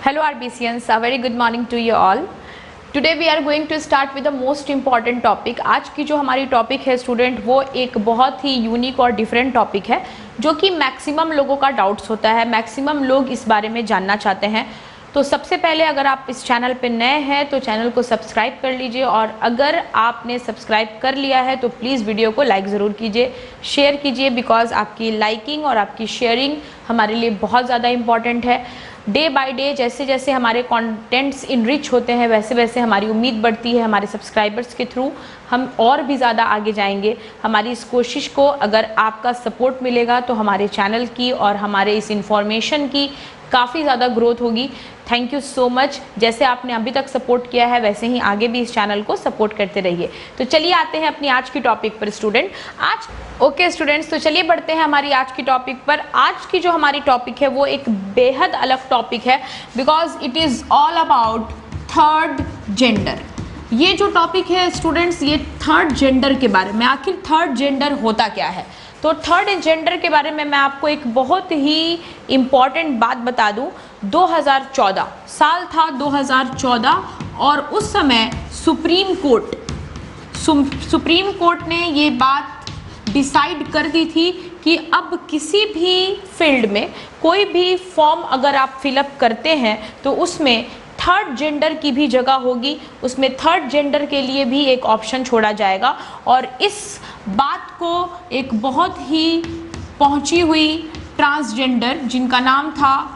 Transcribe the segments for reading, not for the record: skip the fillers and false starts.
Hello RBCians, a very good morning to you all. Today we are going to start with the most important topic. आज की जो हमारी topic है student, वो एक बहुत ही यूनिक और डिफरेंट टॉपिक है जो कि मैक्सिमम लोगों का डाउट्स होता है, मैक्सिमम लोग इस बारे में जानना चाहते हैं। तो सबसे पहले अगर आप इस चैनल पे नए हैं तो चैनल को सब्सक्राइब कर लीजिए, और अगर आपने सब्सक्राइब कर लिया है तो प्लीज़ वीडियो को लाइक ज़रूर कीजिए, शेयर कीजिए, बिकॉज आपकी लाइकिंग और आपकी शेयरिंग हमारे लिए बहुत ज़्यादा इम्पॉर्टेंट है। डे बाय डे जैसे जैसे हमारे कंटेंट्स इनरिच होते हैं वैसे वैसे हमारी उम्मीद बढ़ती है, हमारे सब्सक्राइबर्स के थ्रू हम और भी ज़्यादा आगे जाएंगे। हमारी इस कोशिश को अगर आपका सपोर्ट मिलेगा तो हमारे चैनल की और हमारे इस इंफॉर्मेशन की काफ़ी ज़्यादा ग्रोथ होगी। Thank you so much. जैसे आपने अभी तक सपोर्ट किया है वैसे ही आगे भी इस चैनल को सपोर्ट करते रहिए। तो चलिए आते हैं अपनी आज की टॉपिक पर स्टूडेंट। ओके स्टूडेंट्स, तो चलिए बढ़ते हैं हमारी आज की टॉपिक पर। आज की जो हमारी टॉपिक है वो एक बेहद अलग टॉपिक है, because it is all about third gender. ये जो टॉपिक है स्टूडेंट्स, ये थर्ड जेंडर के बारे में, आखिर थर्ड जेंडर होता क्या है। तो थर्ड जेंडर के बारे में मैं आपको एक बहुत ही इम्पॉर्टेंट बात बता दूं। 2014 साल था 2014, और उस समय सुप्रीम कोर्ट ने ये बात डिसाइड कर दी थी कि अब किसी भी फील्ड में कोई भी फॉर्म अगर आप फिलअप करते हैं तो उसमें थर्ड जेंडर की भी जगह होगी, उसमें थर्ड जेंडर के लिए भी एक ऑप्शन छोड़ा जाएगा। और इस बात को एक बहुत ही पहुंची हुई ट्रांसजेंडर जिनका नाम था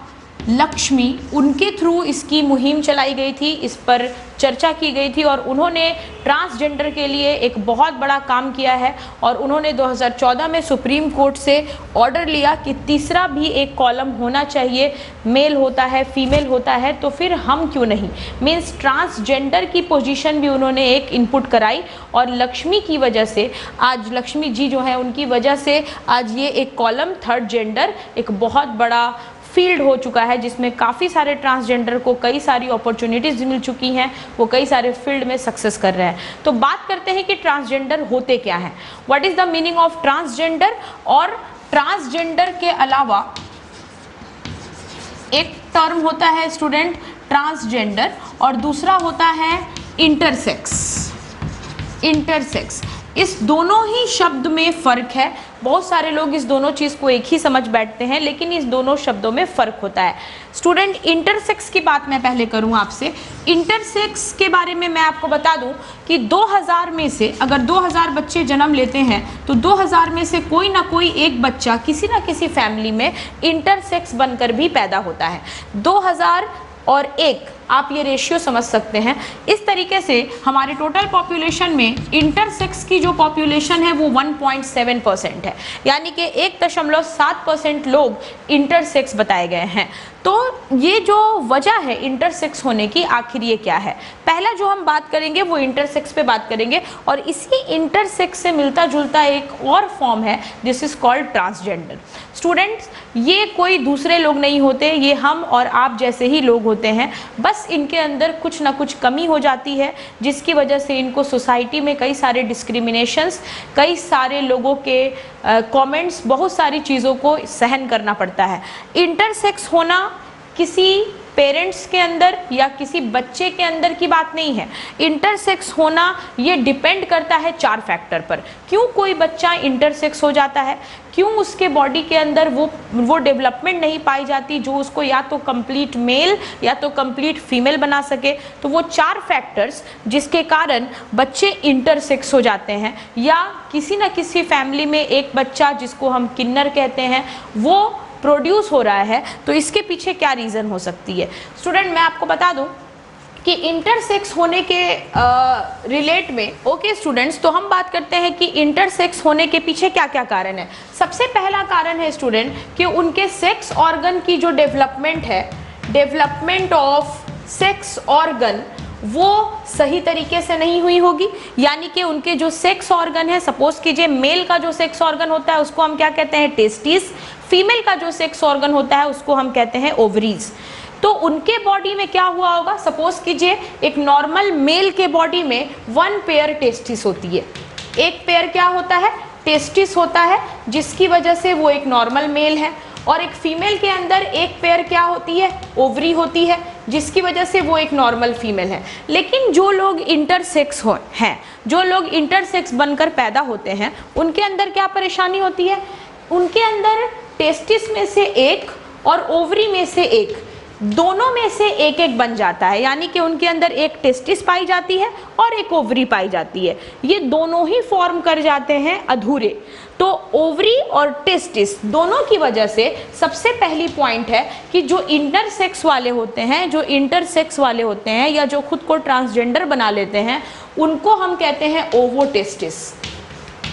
लक्ष्मी, उनके थ्रू इसकी मुहिम चलाई गई थी, इस पर चर्चा की गई थी, और उन्होंने ट्रांसजेंडर के लिए एक बहुत बड़ा काम किया है। और उन्होंने 2014 में सुप्रीम कोर्ट से ऑर्डर लिया कि तीसरा भी एक कॉलम होना चाहिए, मेल होता है फीमेल होता है तो फिर हम क्यों नहीं, मीन्स ट्रांसजेंडर की पोजीशन भी उन्होंने एक इनपुट कराई। और लक्ष्मी की वजह से आज, लक्ष्मी जी जो है उनकी वजह से आज ये एक कॉलम थर्ड जेंडर एक बहुत बड़ा फील्ड हो चुका है, जिसमें काफ़ी सारे ट्रांसजेंडर को कई सारी अपॉर्चुनिटीज़ मिल चुकी हैं, वो कई सारे फील्ड में सक्सेस कर रहे हैं। तो बात करते हैं कि ट्रांसजेंडर होते क्या हैं, what is the meaning of transgender. और ट्रांसजेंडर के अलावा एक टर्म होता है स्टूडेंट ट्रांसजेंडर, और दूसरा होता है इंटरसेक्स। इस दोनों ही शब्द में फ़र्क है। बहुत सारे लोग इस दोनों चीज़ को एक ही समझ बैठते हैं, लेकिन इस दोनों शब्दों में फ़र्क होता है। स्टूडेंट, इंटरसेक्स की बात मैं पहले करूं आपसे। इंटरसेक्स के बारे में मैं आपको बता दूं कि 2000 में से अगर 2000 बच्चे जन्म लेते हैं तो 2000 में से कोई ना कोई एक बच्चा किसी ना किसी फैमिली में इंटरसेक्स बनकर भी पैदा होता है। 2000 और 1 आप ये रेशियो समझ सकते हैं। इस तरीके से हमारे टोटल पॉपुलेशन में इंटरसेक्स की जो पॉपुलेशन है वो 1.7% है, यानी कि 1.7% लोग इंटरसेक्स बताए गए हैं। तो ये जो वजह है इंटरसेक्स होने की, आखिर ये क्या है। पहला जो हम बात करेंगे वो इंटरसेक्स पे बात करेंगे, और इसी इंटरसेक्स से मिलता जुलता एक और फॉर्म है, this is called transgender. Students, ये कोई दूसरे लोग नहीं होते, ये हम और आप जैसे ही लोग होते हैं, बस इनके अंदर कुछ ना कुछ कमी हो जाती है, जिसकी वजह से इनको सोसाइटी में कई सारे डिस्क्रिमिनेशंस, कई सारे लोगों के कमेंट्स, बहुत सारी चीज़ों को सहन करना पड़ता है। इंटरसेक्स होना किसी पेरेंट्स के अंदर या किसी बच्चे के अंदर की बात नहीं है। इंटरसेक्स होना ये डिपेंड करता है 4 फैक्टर पर। क्यों कोई बच्चा इंटरसेक्स हो जाता है, क्यों उसके बॉडी के अंदर वो डेवलपमेंट नहीं पाई जाती जो उसको या तो कंप्लीट मेल या तो कंप्लीट फीमेल बना सके। तो वो 4 फैक्टर्स जिसके कारण बच्चे इंटरसेक्स हो जाते हैं, या किसी न किसी फैमिली में एक बच्चा जिसको हम किन्नर कहते हैं वो प्रोड्यूस हो रहा है, तो इसके पीछे क्या रीज़न हो सकती है। स्टूडेंट, मैं आपको बता दूं कि इंटरसेक्स होने के रिलेट में, ओके स्टूडेंट्स, तो हम बात करते हैं कि इंटरसेक्स होने के पीछे क्या क्या कारण है। सबसे पहला कारण है स्टूडेंट कि उनके सेक्स ऑर्गन की जो डेवलपमेंट है, डेवलपमेंट ऑफ सेक्स ऑर्गन, वो सही तरीके से नहीं हुई होगी। यानी कि उनके जो सेक्स ऑर्गन है, सपोज कीजिए मेल का जो सेक्स ऑर्गन होता है उसको हम क्या कहते हैं, टेस्टिस। फीमेल का जो सेक्स ऑर्गन होता है उसको हम कहते हैं ओवरीज। तो उनके बॉडी में क्या हुआ होगा, सपोज कीजिए एक नॉर्मल मेल के बॉडी में 1 पेयर टेस्टिस होती है, एक पेयर क्या होता है, टेस्टिस होता है, जिसकी वजह से वो एक नॉर्मल मेल है। और एक फीमेल के अंदर एक पेयर क्या होती है, ओवरी होती है। जिसकी वजह से वो एक नॉर्मल फीमेल है। लेकिन जो लोग इंटरसेक्स हैं, जो लोग इंटरसेक्स बनकर पैदा होते हैं, उनके अंदर क्या परेशानी होती है? उनके अंदर टेस्टिस में से एक और ओवरी में से एक, दोनों में से एक एक बन जाता है, यानी कि उनके अंदर एक टेस्टिस पाई जाती है और एक ओवरी पाई जाती है। ये दोनों ही फॉर्म कर जाते हैं अधूरे। तो ओवरी और टेस्टिस दोनों की वजह से सबसे पहली पॉइंट है कि जो इंटरसेक्स वाले होते हैं, जो इंटरसेक्स वाले होते हैं या जो खुद को ट्रांसजेंडर बना लेते हैं, उनको हम कहते हैं ओवोटेस्टिस।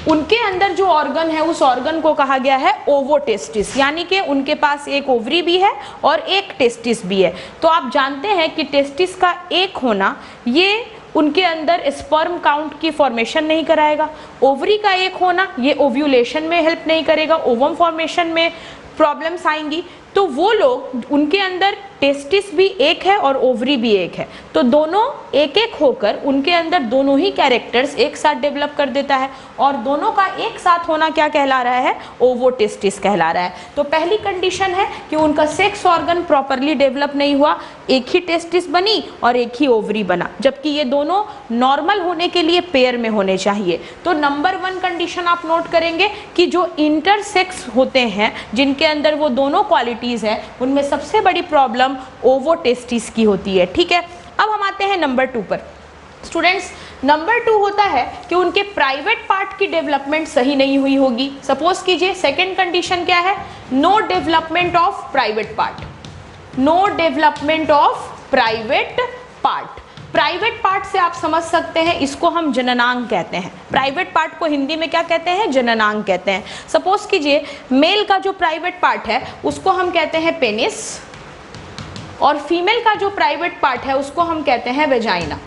उनके अंदर जो ऑर्गन है उस ऑर्गन को कहा गया है ओवोटेस्टिस, यानी कि उनके पास एक ओवरी भी है और एक टेस्टिस भी है। तो आप जानते हैं कि टेस्टिस का एक होना ये उनके अंदर स्पर्म काउंट की फॉर्मेशन नहीं कराएगा, ओवरी का एक होना ये ओव्यूलेशन में हेल्प नहीं करेगा, ओवम फॉर्मेशन में प्रॉब्लम्स आएंगी। तो वो लोग, उनके अंदर टेस्टिस भी एक है और ओवरी भी एक है, तो दोनों एक एक होकर उनके अंदर दोनों ही कैरेक्टर्स एक साथ डेवलप कर देता है और दोनों का एक साथ होना क्या कहला रहा है? ओवोटेस्टिस कहला रहा है। तो पहली कंडीशन है कि उनका सेक्स ऑर्गन प्रॉपरली डेवलप नहीं हुआ, एक ही टेस्टिस बनी और एक ही ओवरी बना, जबकि ये दोनों नॉर्मल होने के लिए पेयर में होने चाहिए। तो नंबर 1 कंडीशन आप नोट करेंगे कि जो इंटरसेक्स होते हैं, जिनके अंदर वो दोनों क्वालिटीज़ हैं, उनमें सबसे बड़ी प्रॉब्लम ओवोटेस्टिस की होती है। ठीक है, अब हम आते हैं नंबर 2 पर। स्टूडेंट्स, नंबर 2 होता है कि उनके प्राइवेट पार्ट की डेवलपमेंट सही नहीं हुई होगी। सपोज कीजिए सेकंड कंडीशन क्या है? No development of private part, no development of private part. Private part से आप समझ सकते हैं, इसको हम जननांग कहते हैं। प्राइवेट पार्ट को हिंदी में क्या कहते हैं? जननांग कहते हैं। सपोज कीजिए मेल का जो प्राइवेट पार्ट है उसको हम कहते हैं पेनिस, और फीमेल का जो प्राइवेट पार्ट है उसको हम कहते हैं वेजाइना।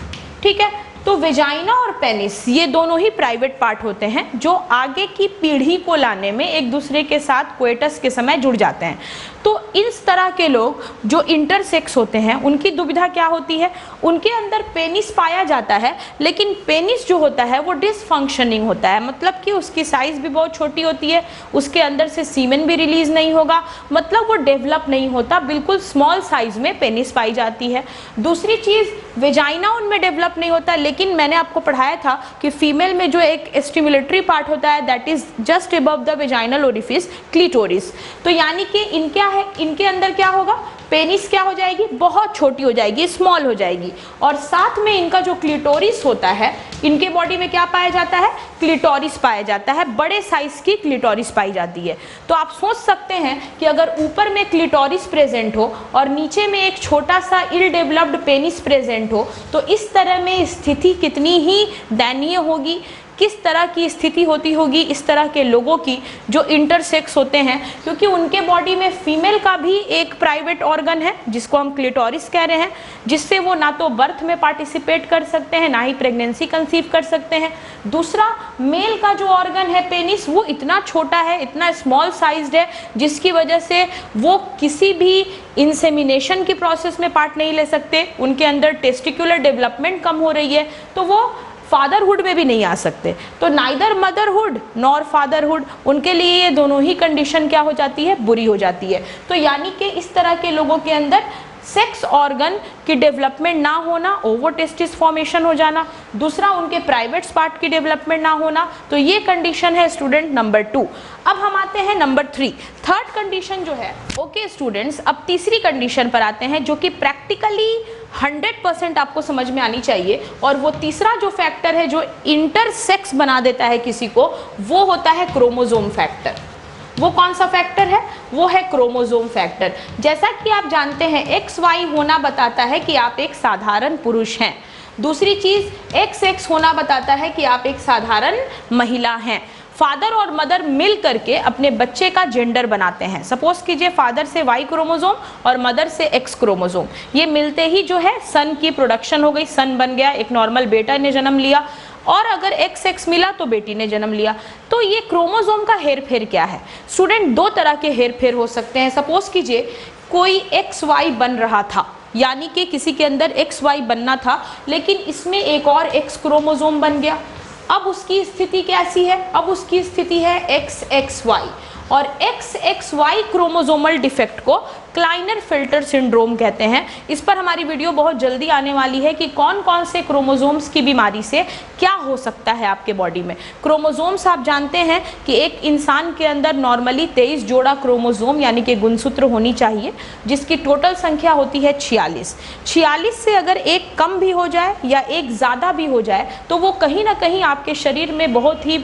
ठीक है, तो वेजाइना और पेनिस ये दोनों ही प्राइवेट पार्ट होते हैं जो आगे की पीढ़ी को लाने में एक दूसरे के साथ कोएटस के समय जुड़ जाते हैं। तो इस तरह के लोग जो इंटरसेक्स होते हैं उनकी दुविधा क्या होती है? उनके अंदर पेनिस पाया जाता है, लेकिन पेनिस जो होता है वो डिसफंक्शनिंग होता है, मतलब कि उसकी साइज़ भी बहुत छोटी होती है, उसके अंदर से सीमेन भी रिलीज नहीं होगा, मतलब वो डेवलप नहीं होता, बिल्कुल स्मॉल साइज में पेनिस पाई जाती है। दूसरी चीज़, वेजाइना उनमें डेवलप नहीं होता, लेकिन मैंने आपको पढ़ाया था कि फीमेल में जो एक स्टिमुलेटरी पार्ट होता है that is just above the vaginal orifice, clitoris. तो यानी कि इनके अंदर क्या होगा? पेनिस क्या हो जाएगी? बहुत छोटी हो जाएगी, स्मॉल हो जाएगी, और साथ में इनका जो क्लिटोरिस होता है, इनके बॉडी में क्या पाया जाता है? क्लिटोरिस पाया जाता है, बड़े साइज की क्लिटोरिस पाई जाती है। तो आप सोच सकते हैं कि अगर ऊपर में क्लिटोरिस प्रेजेंट हो और नीचे में एक छोटा सा इल डेवलप्ड पेनिस प्रेजेंट हो, तो इस तरह में स्थिति कितनी ही दयनीय होगी, किस तरह की स्थिति होती होगी इस तरह के लोगों की जो इंटरसेक्स होते हैं, क्योंकि उनके बॉडी में फीमेल का भी एक प्राइवेट ऑर्गन है जिसको हम क्लिटोरिस कह रहे हैं, जिससे वो ना तो बर्थ में पार्टिसिपेट कर सकते हैं, ना ही प्रेगनेंसी कंसीव कर सकते हैं। दूसरा, मेल का जो ऑर्गन है पेनिस, वो इतना छोटा है, इतना स्मॉल साइज्ड है, जिसकी वजह से वो किसी भी इंसेमिनेशन की प्रोसेस में पार्ट नहीं ले सकते, उनके अंदर टेस्टिकुलर डेवलपमेंट कम हो रही है, तो वो फादरहुड में भी नहीं आ सकते। तो नाइदर मदरहुड नॉर फादरहुड, उनके लिए ये दोनों ही कंडीशन क्या हो जाती है? बुरी हो जाती है। तो यानी कि इस तरह के लोगों के अंदर सेक्स ऑर्गन की डेवलपमेंट ना होना, ओवोटेस्टिस फॉर्मेशन हो जाना, दूसरा उनके प्राइवेट पार्ट की डेवलपमेंट ना होना, तो ये कंडीशन है स्टूडेंट नंबर 2। अब हम आते हैं नंबर 3, थर्ड कंडीशन जो है। ओके स्टूडेंट्स, अब तीसरी कंडीशन पर आते हैं जो कि प्रैक्टिकली 100% आपको समझ में आनी चाहिए, और वो तीसरा जो फैक्टर है जो इंटरसेक्स बना देता है किसी को, वो होता है क्रोमोसोम फैक्टर। वो कौन सा फैक्टर है? वो है क्रोमोसोम फैक्टर। जैसा कि आप जानते हैं XY होना बताता है कि आप एक साधारण पुरुष हैं। दूसरी चीज, XX होना बताता है कि आप एक साधारण महिला हैं। फादर और मदर मिल करके अपने बच्चे का जेंडर बनाते हैं। सपोज कीजिए फादर से Y क्रोमोसोम और मदर से X क्रोमोसोम, ये मिलते ही जो है सन की प्रोडक्शन हो गई, सन बन गया, एक नॉर्मल बेटा ने जन्म लिया, और अगर XX मिला तो बेटी ने जन्म लिया। तो ये क्रोमोसोम का हेरफेर क्या है? स्टूडेंट, दो तरह के हेरफेर हो सकते हैं। सपोज कीजिए कोई XY बन रहा था, यानी कि किसी के अंदर XY बनना था, लेकिन इसमें एक और X क्रोमोसोम बन गया। अब उसकी स्थिति कैसी है? अब उसकी स्थिति है XXY, और XXY क्रोमोसोमल डिफेक्ट को क्लाइनर-फिल्टर सिंड्रोम कहते हैं। इस पर हमारी वीडियो बहुत जल्दी आने वाली है कि कौन कौन से क्रोमोसोम्स की बीमारी से क्या हो सकता है आपके बॉडी में। क्रोमोसोम्स आप जानते हैं कि एक इंसान के अंदर नॉर्मली 23 जोड़ा क्रोमोसोम यानी कि गुणसूत्र होनी चाहिए, जिसकी टोटल संख्या होती है 46। 46 से अगर एक कम भी हो जाए या एक ज़्यादा भी हो जाए तो वो कहीं ना कहीं आपके शरीर में बहुत ही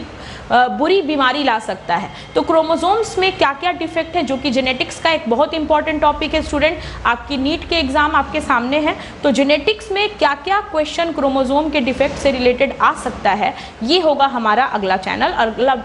बुरी बीमारी ला सकता है। तो क्रोमोसोम्स में क्या क्या डिफेक्ट है, जो कि जेनेटिक्स का एक बहुत इंपॉर्टेंट टॉपिक है स्टूडेंट, आपकी नीट के एग्जाम आपके सामने है। तो जेनेटिक्स में क्या क्या क्वेश्चन क्रोमोसोम के डिफेक्ट से रिलेटेड आ सकता है, ये होगा हमारा अगला चैनल, अगला।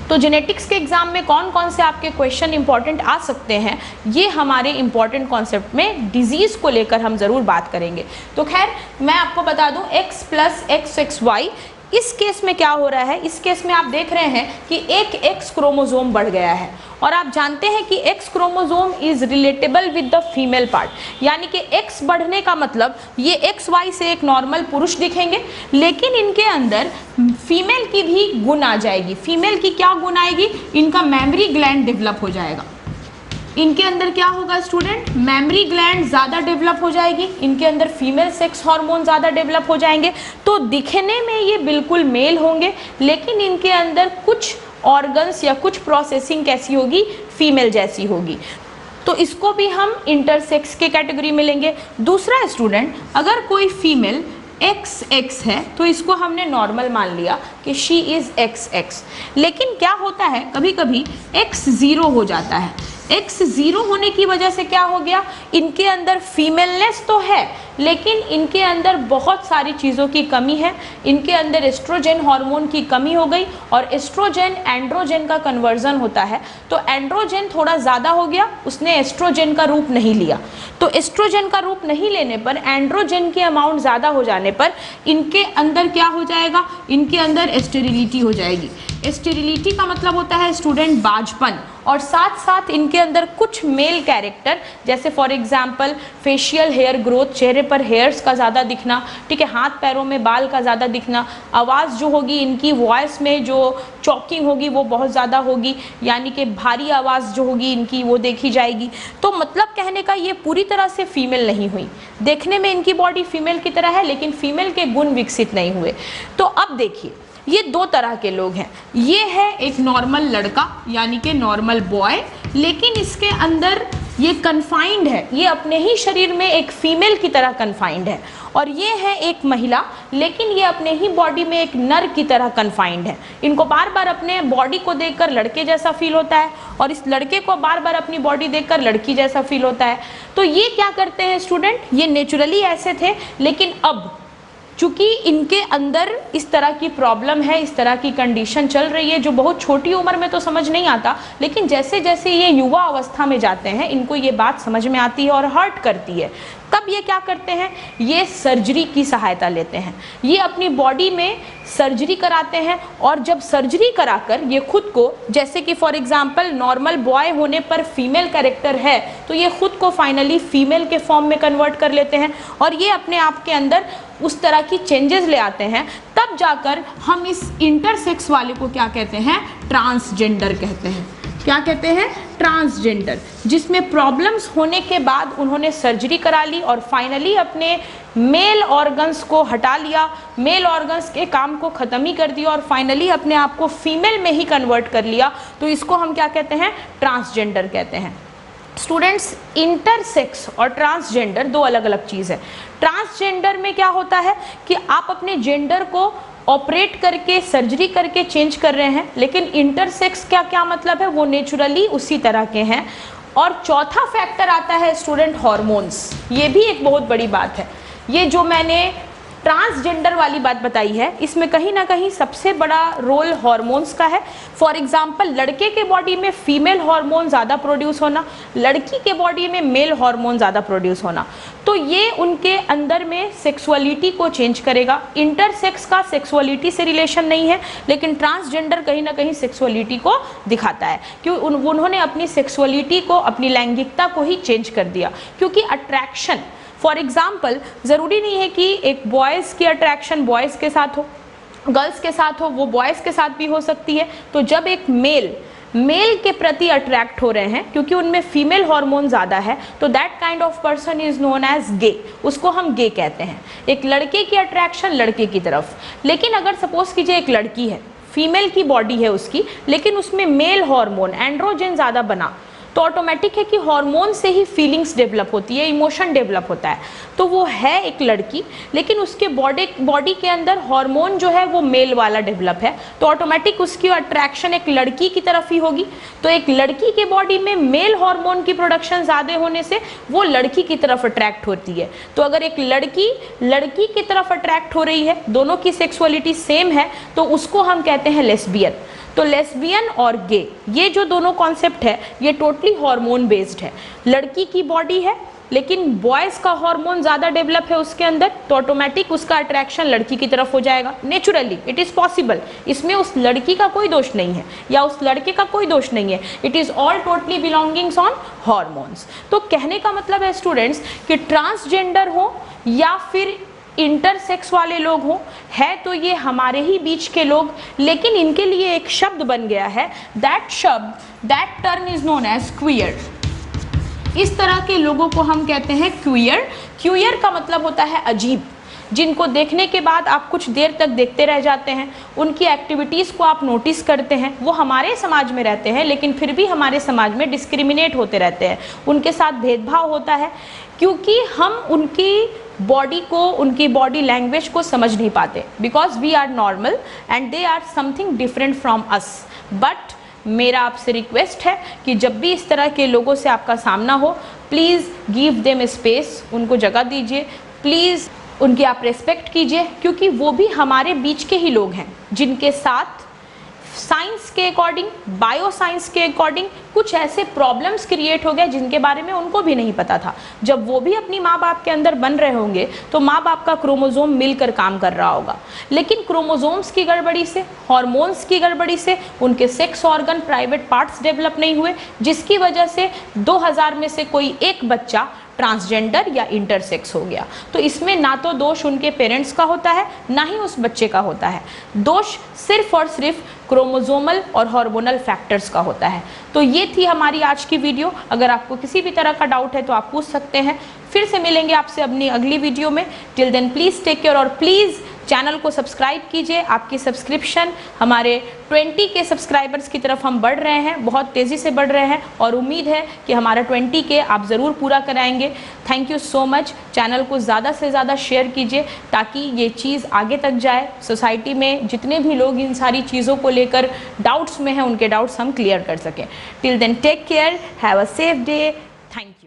तो जेनेटिक्स के एग्जाम में कौन कौन से आपके क्वेश्चन इंपॉर्टेंट आ सकते हैं, ये हमारे इंपॉर्टेंट कॉन्सेप्ट में डिजीज़ को लेकर हम ज़रूर बात करेंगे। तो खैर मैं आपको बता दूं, x प्लस XXY इस केस में क्या हो रहा है, इस केस में आप देख रहे हैं कि एक X क्रोमोसोम बढ़ गया है और आप जानते हैं कि X chromosome is relatable with the female part, यानी कि X बढ़ने का मतलब ये XY से एक नॉर्मल पुरुष दिखेंगे, लेकिन इनके अंदर फीमेल की भी गुण आ जाएगी। फीमेल की क्या गुण आएगी, इनका मेमोरी ग्लैंड डेवलप हो जाएगा। इनके अंदर क्या होगा स्टूडेंट, मेमोरी ग्लैंड ज़्यादा डेवलप हो जाएगी, इनके अंदर फीमेल सेक्स हार्मोन ज़्यादा डेवलप हो जाएंगे। तो दिखने में ये बिल्कुल मेल होंगे, लेकिन इनके अंदर कुछ ऑर्गन्स या कुछ प्रोसेसिंग कैसी होगी, फीमेल जैसी होगी। तो इसको भी हम इंटरसेक्स के कैटेगरी में लेंगे। दूसरा स्टूडेंट, अगर कोई फीमेल XX है तो इसको हमने नॉर्मल मान लिया कि शी इज़ XX, लेकिन क्या होता है कभी कभी X 0 हो जाता है। X 0 होने की वजह से क्या हो गया, इनके अंदर फीमेलनेस तो है लेकिन इनके अंदर बहुत सारी चीज़ों की कमी है। इनके अंदर एस्ट्रोजन हार्मोन की कमी हो गई और एस्ट्रोजन एंड्रोजन का कन्वर्जन होता है, तो एंड्रोजन थोड़ा ज़्यादा हो गया, उसने एस्ट्रोजन का रूप नहीं लिया। तो एस्ट्रोजन का रूप नहीं लेने पर, एंड्रोजन की अमाउंट ज़्यादा हो जाने पर इनके अंदर क्या हो जाएगा, इनके अंदर स्टेरिलिटी हो जाएगी। स्टेरिलिटी का मतलब होता है स्टूडेंट बाजपन, और साथ साथ इनके अंदर कुछ मेल कैरेक्टर, जैसे for example facial hair growth, चेहरे पर हेयर्स का ज़्यादा दिखना, ठीक है, हाथ पैरों में बाल का ज़्यादा दिखना, आवाज़ जो होगी इनकी वॉइस में जो चॉकिंग होगी वो बहुत ज़्यादा होगी, यानी कि भारी आवाज़ जो होगी इनकी वो देखी जाएगी। तो मतलब कहने का ये पूरी तरह से फीमेल नहीं हुई, देखने में इनकी बॉडी फीमेल की तरह है लेकिन फीमेल के गुण विकसित नहीं हुए। तो अब देखिए ये दो तरह के लोग हैं, ये है एक नॉर्मल लड़का यानी कि नॉर्मल बॉय, लेकिन इसके अंदर ये कन्फाइंड है, ये अपने ही शरीर में एक फीमेल की तरह कन्फाइंड है। और ये है एक महिला, लेकिन ये अपने ही बॉडी में एक नर की तरह कन्फाइंड है। इनको बार बार अपने बॉडी को देखकर लड़के जैसा फील होता है और इस लड़के को बार बार अपनी बॉडी देखकर लड़की जैसा फील होता है। तो ये क्या करते हैं स्टूडेंट, ये नेचुरली ऐसे थे, लेकिन अब चूँकि इनके अंदर इस तरह की प्रॉब्लम है, इस तरह की कंडीशन चल रही है जो बहुत छोटी उम्र में तो समझ नहीं आता, लेकिन जैसे जैसे ये युवा अवस्था में जाते हैं इनको ये बात समझ में आती है और हर्ट करती है। तब ये क्या करते हैं, ये सर्जरी की सहायता लेते हैं, ये अपनी बॉडी में सर्जरी कराते हैं और जब सर्जरी कराकर ये खुद को, जैसे कि फॉर एग्जांपल नॉर्मल बॉय होने पर फीमेल कैरेक्टर है तो ये खुद को फाइनली फीमेल के फॉर्म में कन्वर्ट कर लेते हैं और ये अपने आप के अंदर उस तरह की चेंजेस ले आते हैं। तब जाकर हम इस इंटरसेक्स वाले को क्या कहते हैं, ट्रांसजेंडर कहते हैं। क्या कहते हैं, ट्रांसजेंडर, जिसमें प्रॉब्लम्स होने के बाद उन्होंने सर्जरी करा ली और फाइनली अपने मेल ऑर्गन्स को हटा लिया, मेल ऑर्गन्स के काम को ख़त्म ही कर दिया और फाइनली अपने आप को फीमेल में ही कन्वर्ट कर लिया। तो इसको हम क्या कहते हैं, ट्रांसजेंडर कहते हैं। स्टूडेंट्स, इंटरसेक्स और ट्रांसजेंडर दो अलग अलग चीज़ है। ट्रांसजेंडर में क्या होता है कि आप अपने जेंडर को ऑपरेट करके, सर्जरी करके चेंज कर रहे हैं, लेकिन इंटरसेक्स का क्या मतलब है, वो नेचुरली उसी तरह के हैं। और चौथा फैक्टर आता है स्टूडेंट, हार्मोन्स। ये भी एक बहुत बड़ी बात है। ये जो मैंने ट्रांसजेंडर वाली बात बताई है, इसमें कहीं ना कहीं सबसे बड़ा रोल हार्मोन्स का है। फॉर एग्जांपल, लड़के के बॉडी में फीमेल हार्मोन ज़्यादा प्रोड्यूस होना, लड़की के बॉडी में मेल हार्मोन ज़्यादा प्रोड्यूस होना, तो ये उनके अंदर में सेक्सुअलिटी को चेंज करेगा। इंटरसेक्स का सेक्सुअलिटी से रिलेशन नहीं है, लेकिन ट्रांसजेंडर कहीं ना कहीं सेक्सुअलिटी को दिखाता है, क्योंकि उन्होंने अपनी सेक्सुअलिटी को, अपनी लैंगिकता को ही चेंज कर दिया। क्योंकि अट्रैक्शन, फॉर एग्जाम्पल, ज़रूरी नहीं है कि एक बॉयज़ की अट्रैक्शन बॉयज़ के साथ हो, गर्ल्स के साथ हो, वो बॉयज़ के साथ भी हो सकती है। तो जब एक मेल के प्रति अट्रैक्ट हो रहे हैं क्योंकि उनमें फीमेल हार्मोन ज़्यादा है, तो that kind of person is known as gay, उसको हम गे कहते हैं। एक लड़के की अट्रैक्शन लड़के की तरफ। लेकिन अगर सपोज कीजिए एक लड़की है, फीमेल की बॉडी है उसकी, लेकिन उसमें मेल हार्मोन एंड्रोजन ज़्यादा बना, तो ऑटोमेटिक है कि हार्मोन से ही फीलिंग्स डेवलप होती है, इमोशन डेवलप होता है। तो वो है एक लड़की, लेकिन उसके बॉडी के अंदर हार्मोन जो है वो मेल वाला डेवलप है, तो ऑटोमेटिक उसकी अट्रैक्शन एक लड़की की तरफ ही होगी। तो एक लड़की के बॉडी में मेल हार्मोन की प्रोडक्शन ज़्यादा होने से वो लड़की की तरफ अट्रैक्ट होती है। तो अगर एक लड़की की तरफ अट्रैक्ट हो रही है, दोनों की सेक्सुअलिटी सेम है, तो उसको हम कहते हैं लेस्बियन। तो लेस्बियन और गे, ये जो दोनों कॉन्सेप्ट है ये टोटली हार्मोन बेस्ड है। लड़की की बॉडी है लेकिन बॉयज़ का हार्मोन ज़्यादा डेवलप है उसके अंदर, तो ऑटोमेटिक उसका अट्रैक्शन लड़की की तरफ हो जाएगा, नेचुरली, इट इज़ पॉसिबल। इसमें उस लड़की का कोई दोष नहीं है या उस लड़के का कोई दोष नहीं है, it is all totally belongings on hormones. तो कहने का मतलब है स्टूडेंट्स कि ट्रांसजेंडर हो या फिर इंटरसेक्स वाले लोग हों, है तो ये हमारे ही बीच के लोग, लेकिन इनके लिए एक शब्द बन गया है, that term is known as queer. इस तरह के लोगों को हम कहते हैं क्वियर। क्वियर का मतलब होता है अजीब, जिनको देखने के बाद आप कुछ देर तक देखते रह जाते हैं, उनकी एक्टिविटीज़ को आप नोटिस करते हैं। वो हमारे समाज में रहते हैं लेकिन फिर भी हमारे समाज में डिस्क्रिमिनेट होते रहते हैं, उनके साथ भेदभाव होता है क्योंकि हम उनकी बॉडी को, उनकी बॉडी लैंग्वेज को समझ नहीं पाते, because we are normal and they are something different from us. But मेरा आपसे रिक्वेस्ट है कि जब भी इस तरह के लोगों से आपका सामना हो, प्लीज़ गिव देम स्पेस, उनको जगह दीजिए, प्लीज़ उनकी आप रेस्पेक्ट कीजिए, क्योंकि वो भी हमारे बीच के ही लोग हैं जिनके साथ साइंस के अकॉर्डिंग, बायो साइंस के अकॉर्डिंग कुछ ऐसे प्रॉब्लम्स क्रिएट हो गए जिनके बारे में उनको भी नहीं पता था। जब वो भी अपनी माँ बाप के अंदर बन रहे होंगे तो माँ बाप का क्रोमोसोम मिलकर काम कर रहा होगा, लेकिन क्रोमोसोम्स की गड़बड़ी से, हार्मोन्स की गड़बड़ी से उनके sex organ, private parts develop नहीं हुए, जिसकी वजह से 2000 में से कोई एक बच्चा ट्रांसजेंडर या इंटरसेक्स हो गया। तो इसमें ना तो दोष उनके पेरेंट्स का होता है ना ही उस बच्चे का होता है, दोष सिर्फ और सिर्फ क्रोमोसोमल और हार्मोनल फैक्टर्स का होता है। तो ये थी हमारी आज की वीडियो। अगर आपको किसी भी तरह का डाउट है तो आप पूछ सकते हैं। फिर से मिलेंगे आपसे अपनी अगली वीडियो में। Till then please take care और प्लीज़ चैनल को सब्सक्राइब कीजिए। आपकी सब्सक्रिप्शन, हमारे 20 के सब्सक्राइबर्स की तरफ हम बढ़ रहे हैं, बहुत तेज़ी से बढ़ रहे हैं और उम्मीद है कि हमारा 20 के आप ज़रूर पूरा कराएंगे। Thank you so much. Channel को ज़्यादा से ज़्यादा शेयर कीजिए ताकि ये चीज़ आगे तक जाए। सोसाइटी में जितने भी लोग इन सारी चीज़ों को लेकर डाउट्स में हैं, उनके डाउट्स हम क्लियर कर सकें। Till then take care, have a safe day, thank you.